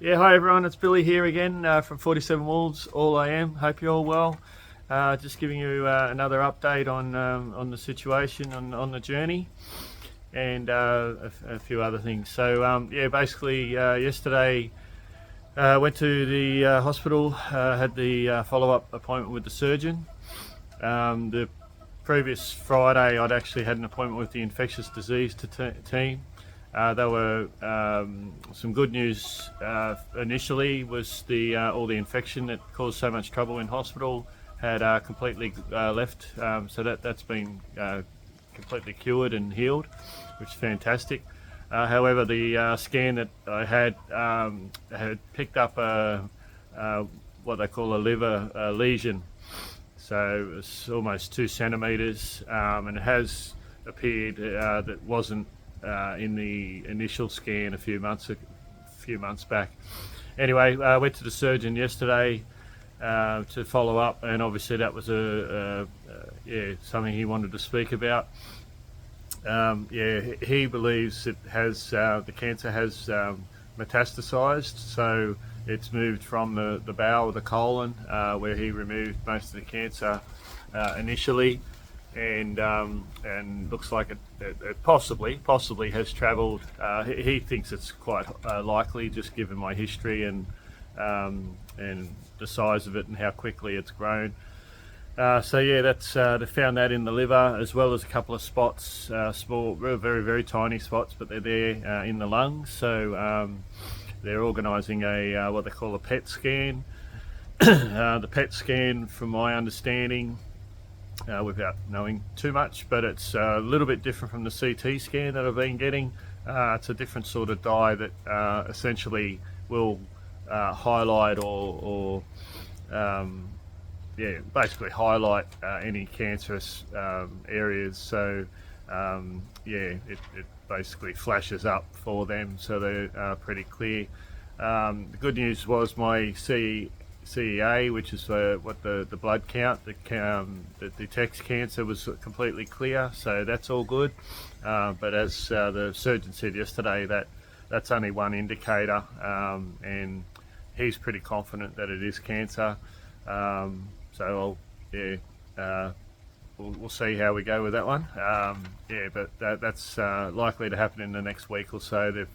Yeah, hi everyone, it's Billy here again from 47 Wolves, All I Am. Hope you're all well. Just giving you another update on the situation, on the journey, and a few other things. So yeah, basically yesterday went to the hospital, had the follow-up appointment with the surgeon. The previous Friday I'd actually had an appointment with the infectious disease team. There were some good news initially was all the infection that caused so much trouble in hospital had completely left, so that's been completely cured and healed, which is fantastic. However, the scan that I had picked up what they call a liver lesion, so it's almost 2 centimetres, and it has appeared that wasn't in the initial scan a few months back. Anyway, I went to the surgeon yesterday to follow up, and obviously that was something he wanted to speak about. He believes it has the cancer has metastasized, so it's moved from the bowel of the colon, where he removed most of the cancer initially, and looks like it possibly has travelled. He thinks it's quite likely, just given my history and the size of it and how quickly it's grown. So yeah, that's they found that in the liver, as well as a couple of spots, small, very tiny spots, but they're there in the lungs. So they're organising a what they call a PET scan. The PET scan, from my understanding, without knowing too much, but it's a little bit different from the CT scan that I've been getting. It's a different sort of dye that essentially will highlight or basically highlight any cancerous areas. So it basically flashes up for them, so they're pretty clear. The good news was my CEA, which is what the blood count that detects cancer, was completely clear, so that's all good. But as the surgeon said yesterday, that's only one indicator, and he's pretty confident that it is cancer. So we'll see how we go with that one. But that's likely to happen in the next week or so. They've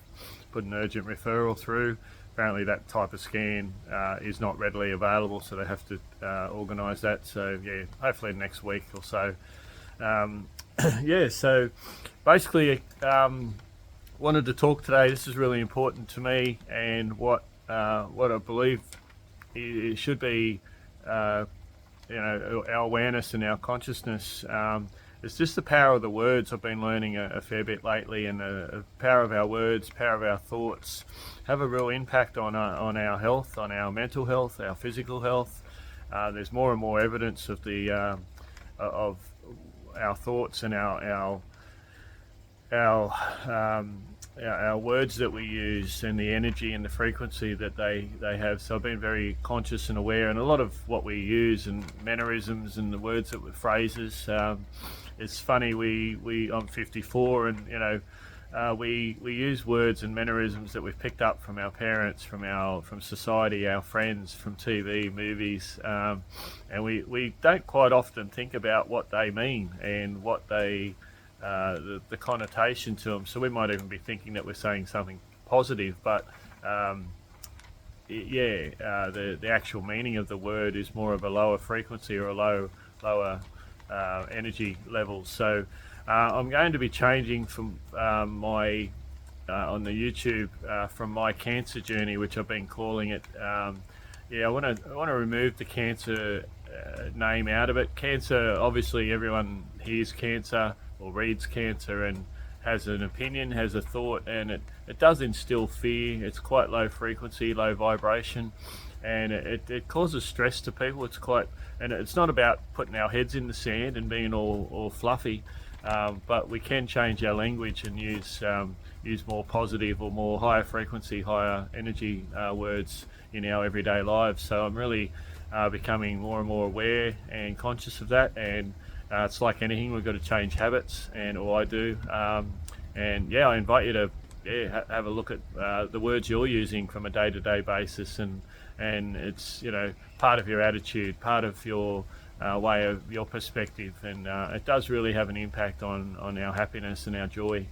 put an urgent referral through. Apparently that type of scan is not readily available, so they have to organise that. So yeah, hopefully next week or so. So basically wanted to talk today. This is really important to me, and what I believe it should be, our awareness and our consciousness. It's just the power of the words. I've been learning a fair bit lately, and the power of our words, power of our thoughts, have a real impact on our health, on our mental health, our physical health. There's more and more evidence of of our thoughts and our words that we use, and the energy and the frequency that they have. So I've been very conscious and aware, and a lot of what we use and mannerisms and the words that were phrases. It's funny, I'm 54, and we use words and mannerisms that we've picked up from our parents, from society, our friends, from TV, movies, and we don't quite often think about what they mean and what the connotation to them. So we might even be thinking that we're saying something positive, but the actual meaning of the word is more of a lower frequency or a lower energy level. So I'm going to be changing from my on the YouTube from my cancer journey, which I've been calling it. I want to remove the cancer name out of it. Cancer, obviously everyone hears cancer or reads cancer and has an opinion, has a thought, and it does instill fear. It's quite low frequency, low vibration, and it causes stress to people. And it's not about putting our heads in the sand and being all fluffy, but we can change our language and use more positive or more higher frequency, higher energy words in our everyday lives. So I'm really becoming more and more aware and conscious of that, and it's like anything, we've got to change habits, or I do. I invite you to have a look at the words you're using from a day-to-day basis, and it's part of your attitude, part of your way of your perspective, and it does really have an impact on our happiness and our joy.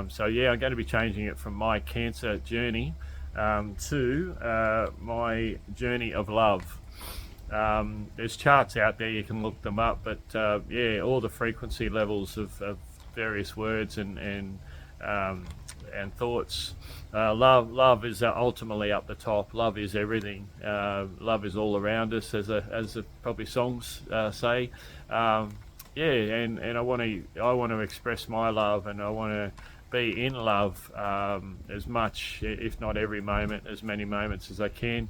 So yeah, I'm going to be changing it from my cancer journey to my journey of love. There's charts out there, you can look them up, but all the frequency levels of various words and thoughts. Love is ultimately up the top. Love is everything. Love is all around us, as probably songs say. And I want to express my love, and I want to be in love as much, if not every moment, as many moments as I can.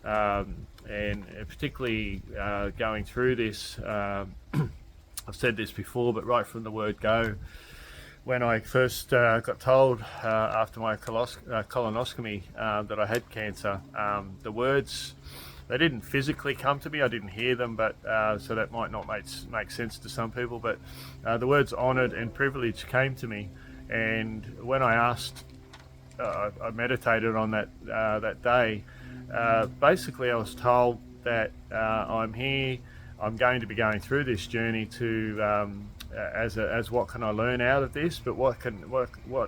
And particularly going through this, I've said this before, but right from the word go, when I first got told after my colonoscopy that I had cancer, the words, they didn't physically come to me. I didn't hear them, but so that might not make sense to some people. But the words "honoured" and "privileged" came to me, and when I asked, I meditated on that day. Basically, I was told that I'm here. I'm going to be going through this journey to as what can I learn out of this, but what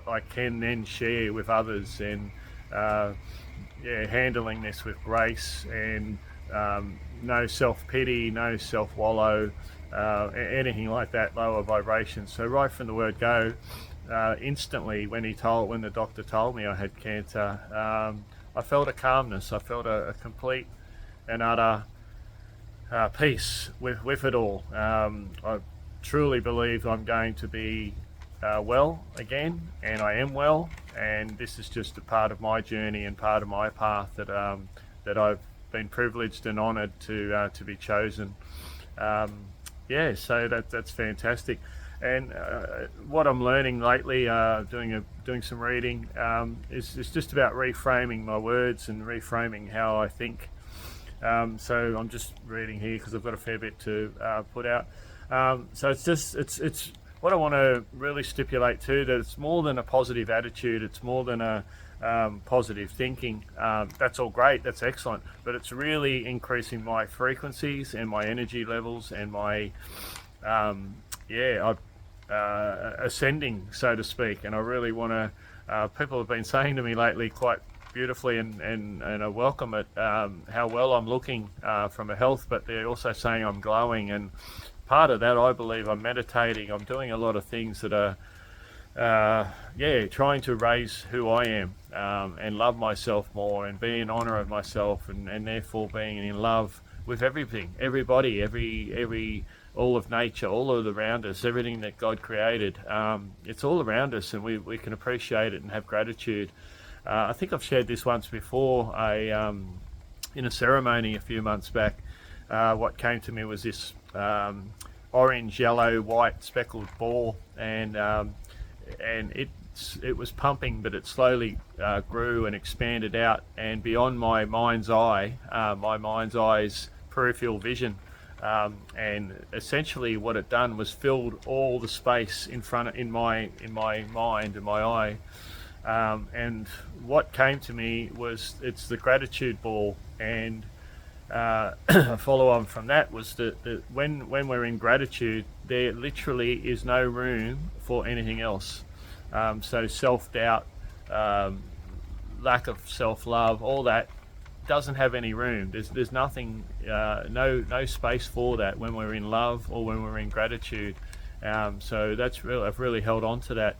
I can then share with others, and handling this with grace, and no self-pity, no self-wallow, anything like that, lower vibration. So right from the word go, instantly when the doctor told me I had cancer, I felt a calmness. I felt a complete and utter peace with it all. I truly believe I'm going to be well again, and I am well, and this is just a part of my journey and part of my path that I've been privileged and honoured to be chosen. So that's fantastic. And what I'm learning lately, doing some reading, is just about reframing my words and reframing how I think. So I'm just reading here because I've got a fair bit to put out. So it's what I want to really stipulate too, that it's more than a positive attitude. It's more than a positive thinking. That's all great. That's excellent. But it's really increasing my frequencies and my energy levels and my ascending, so to speak. And I really want to. People have been saying to me lately quite beautifully, and I welcome it, how well I'm looking from a health, but they're also saying I'm glowing, and part of that, I believe, I'm meditating, I'm doing a lot of things that are trying to raise who I am, and love myself more, and be in honor of myself, and therefore being in love with everything, everybody, every all of nature, all of around us, everything that God created. It's all around us, and we can appreciate it and have gratitude. I think I've shared this once before. In a ceremony a few months back, what came to me was this orange, yellow, white speckled ball, and it was pumping, but it slowly grew and expanded out, and beyond my mind's eye's peripheral vision, and essentially what it done was filled all the space in my mind and my eye. And what came to me was, it's the gratitude ball, and a follow on from that was that when we're in gratitude, there literally is no room for anything else. So self-doubt, lack of self-love, all that doesn't have any room. There's nothing, no space for that when we're in love or when we're in gratitude. So I've really held on to that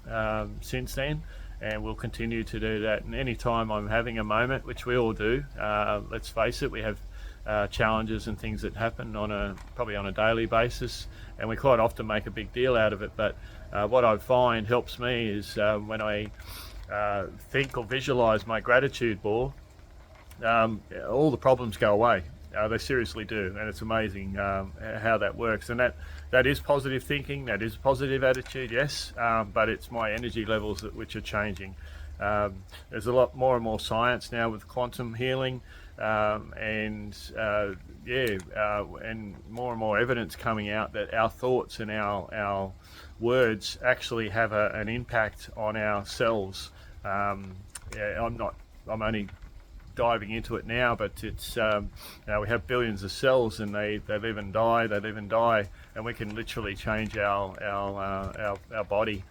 since then, and we'll continue to do that. And anytime I'm having a moment, which we all do, let's face it, we have challenges and things that happen probably on a daily basis, and we quite often make a big deal out of it. But what I find helps me is when I think or visualize my gratitude ball, all the problems go away. They seriously do, and it's amazing how that works. And that is positive thinking, that is positive attitude, yes, but it's my energy levels which are changing. There's a lot more and more science now with quantum healing, and more and more evidence coming out that our thoughts and our words actually have an impact on our cells. I'm only diving into it now, but it's we have billions of cells, and they live and die, and we can literally change our body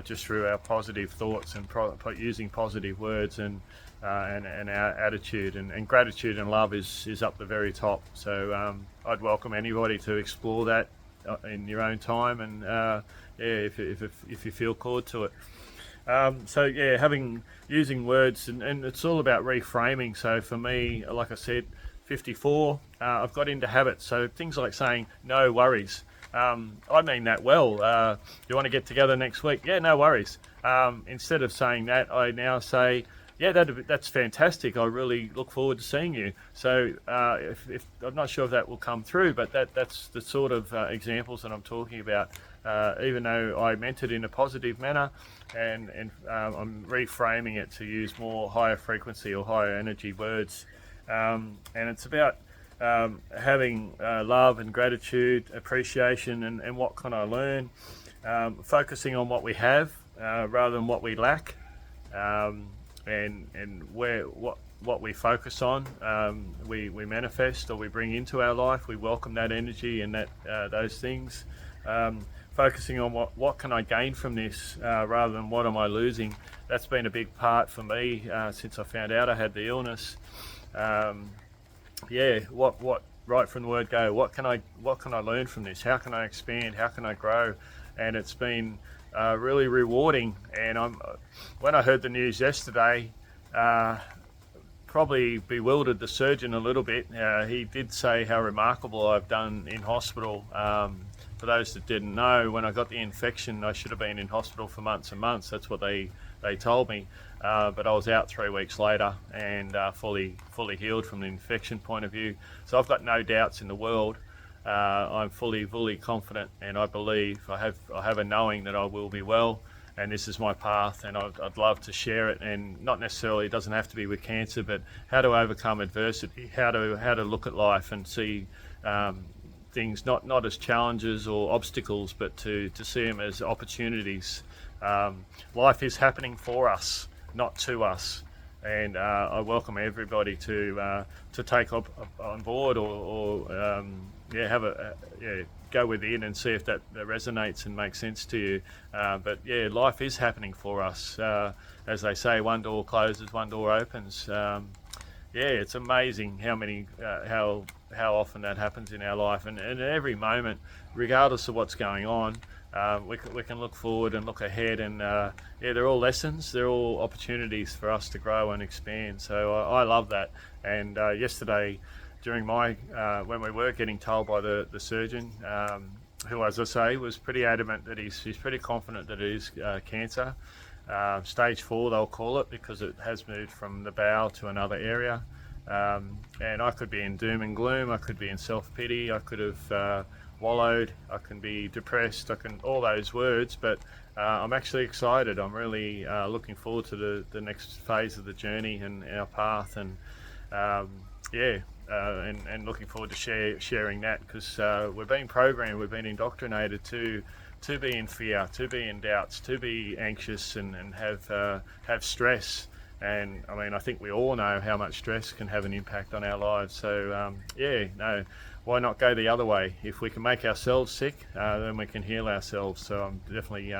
just through our positive thoughts and using positive words and our attitude, and gratitude and love is up the very top. So I'd welcome anybody to explore that in your own time, and if you feel called to it. Using words, and it's all about reframing. So for me, like I said, 54, I've got into habits. So things like saying no worries. I mean that well. You want to get together next week? Yeah, no worries. Instead of saying that, I now say, yeah, that's fantastic. I really look forward to seeing you. So if I'm not sure if that will come through, but that's the sort of examples that I'm talking about. Even though I meant it in a positive manner, and I'm reframing it to use more higher frequency or higher energy words. And it's about having love and gratitude, appreciation, and what can I learn, focusing on what we have rather than what we lack. And what we focus on, we manifest, or we bring into our life. We welcome that energy and those things. Focusing on what can I gain from this, rather than what am I losing. That's been a big part for me since I found out I had the illness. What right from the word go. What can I learn from this? How can I expand? How can I grow? And it's been really rewarding. And when I heard the news yesterday, probably bewildered the surgeon a little bit. He did say how remarkable I've done in hospital. For those that didn't know, when I got the infection, I should have been in hospital for months and months. That's what they told me. But I was out 3 weeks later and fully healed from the infection point of view. So I've got no doubts in the world. I'm fully confident, and I believe I have a knowing that I will be well, and this is my path, and I'd love to share it. And not necessarily, it doesn't have to be with cancer, but how to overcome adversity, how to look at life and see things not as challenges or obstacles, but to see them as opportunities. Life is happening for us, not to us, and I welcome everybody to take on board or go within and see if that resonates and makes sense to you. But yeah, life is happening for us. As they say, one door closes, one door opens. It's amazing how often that happens in our life, and at every moment, regardless of what's going on, we can look forward and look ahead, and they're all lessons, they're all opportunities for us to grow and expand. So I love that. And yesterday, during when we were getting told by the surgeon, who, as I say, was pretty adamant that he's pretty confident that it is cancer. Stage 4 they'll call it, because it has moved from the bowel to another area. And I could be in doom and gloom, I could be in self-pity, I could have wallowed, I can be depressed, all those words, but I'm actually excited. I'm really looking forward to the next phase of the journey and our path, and and looking forward to sharing that, because we're being programmed, we've been indoctrinated to be in fear, to be in doubts, to be anxious and have stress. And I mean, I think we all know how much stress can have an impact on our lives. So why not go the other way? If we can make ourselves sick, then we can heal ourselves. So I'm definitely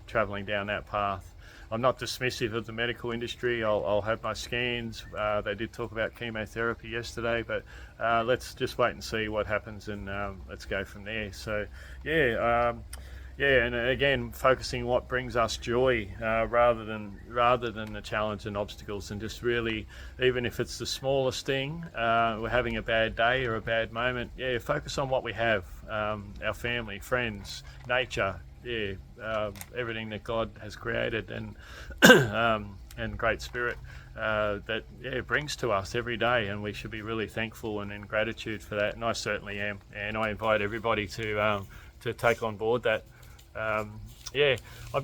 traveling down that path. I'm not dismissive of the medical industry. I'll have my scans. They did talk about chemotherapy yesterday, but let's just wait and see what happens, and let's go from there. So and again, focusing what brings us joy, rather than the challenge and obstacles, and just really, even if it's the smallest thing, we're having a bad day or a bad moment, focus on what we have, our family, friends, nature, everything that God has created, and and great spirit that brings to us every day, and we should be really thankful and in gratitude for that. And I certainly am, and I invite everybody to take on board that. I'm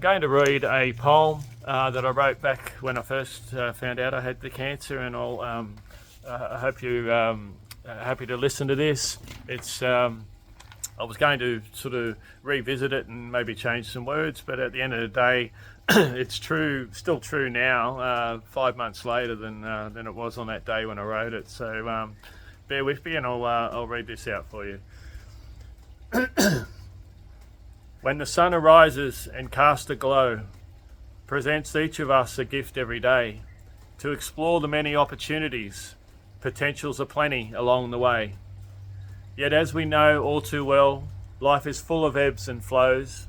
going to read a poem that I wrote back when I first found out I had the cancer, and I hope you're happy to listen to this. It's I was going to sort of revisit it and maybe change some words, but at the end of the day, it's true, still true now, 5 months later than it was on that day when I wrote it. So bear with me, and I'll read this out for you. When the sun arises and casts a glow, presents each of us a gift every day to explore the many opportunities, potentials aplenty along the way. Yet as we know all too well, life is full of ebbs and flows,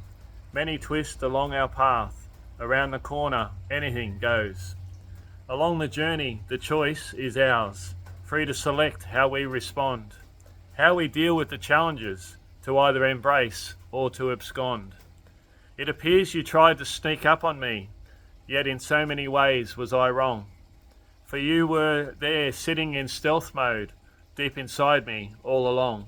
many twists along our path, around the corner anything goes. Along the journey the choice is ours, free to select how we respond, how we deal with the challenges, to either embrace or to abscond. It appears you tried to sneak up on me, yet in so many ways was I wrong. For you were there sitting in stealth mode, deep inside me all along.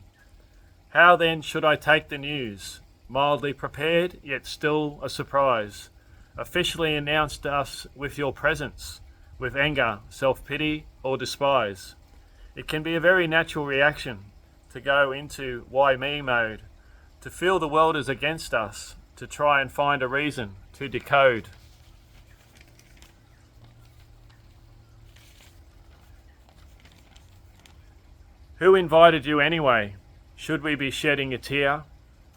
How then should I take the news, mildly prepared yet still a surprise, officially announced us with your presence, with anger, self-pity or despise? It can be a very natural reaction to go into why me mode, to feel the world is against us, to try and find a reason to decode. Who invited you anyway? Should we be shedding a tear?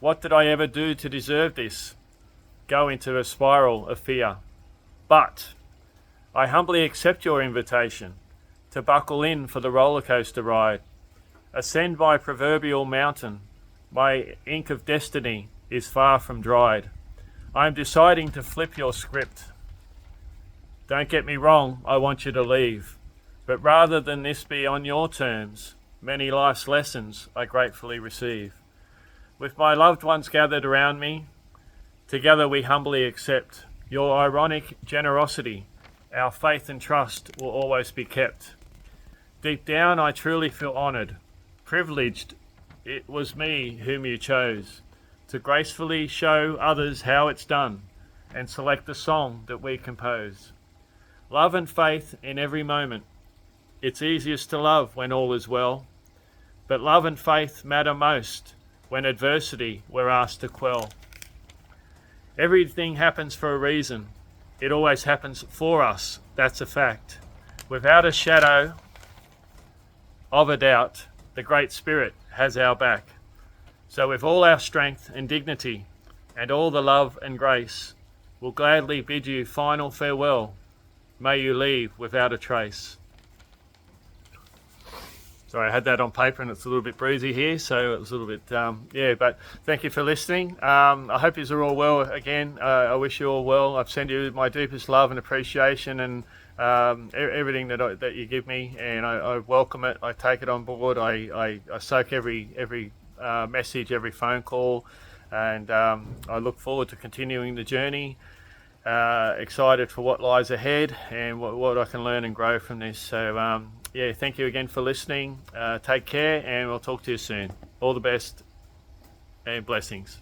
What did I ever do to deserve this? Go into a spiral of fear. But I humbly accept your invitation to buckle in for the roller coaster ride. Ascend my proverbial mountain. My ink of destiny is far from dried. I am deciding to flip your script. Don't get me wrong, I want you to leave. But rather than this be on your terms, many life's lessons I gratefully receive. With my loved ones gathered around me, together we humbly accept your ironic generosity. Our faith and trust will always be kept. Deep down I truly feel honoured, privileged. It was me whom you chose to gracefully show others how it's done and select the song that we compose. Love and faith in every moment. It's easiest to love when all is well, but love and faith matter most when adversity we're asked to quell. Everything happens for a reason. It always happens for us, that's a fact. Without a shadow of a doubt, the Great Spirit has our back. So with all our strength and dignity and all the love and grace, we'll gladly bid you final farewell. May you leave without a trace. Sorry, I had that on paper and it's a little bit breezy here, so it was a little bit, but thank you for listening. I hope you are all well again. I wish you all well. I've sent you my deepest love and appreciation and everything that you give me, and I welcome it. I take it on board. I soak every message, every phone call, and I look forward to continuing the journey. Excited for what lies ahead and what I can learn and grow from this. So thank you again for listening. Take care, and we'll talk to you soon. All the best and blessings.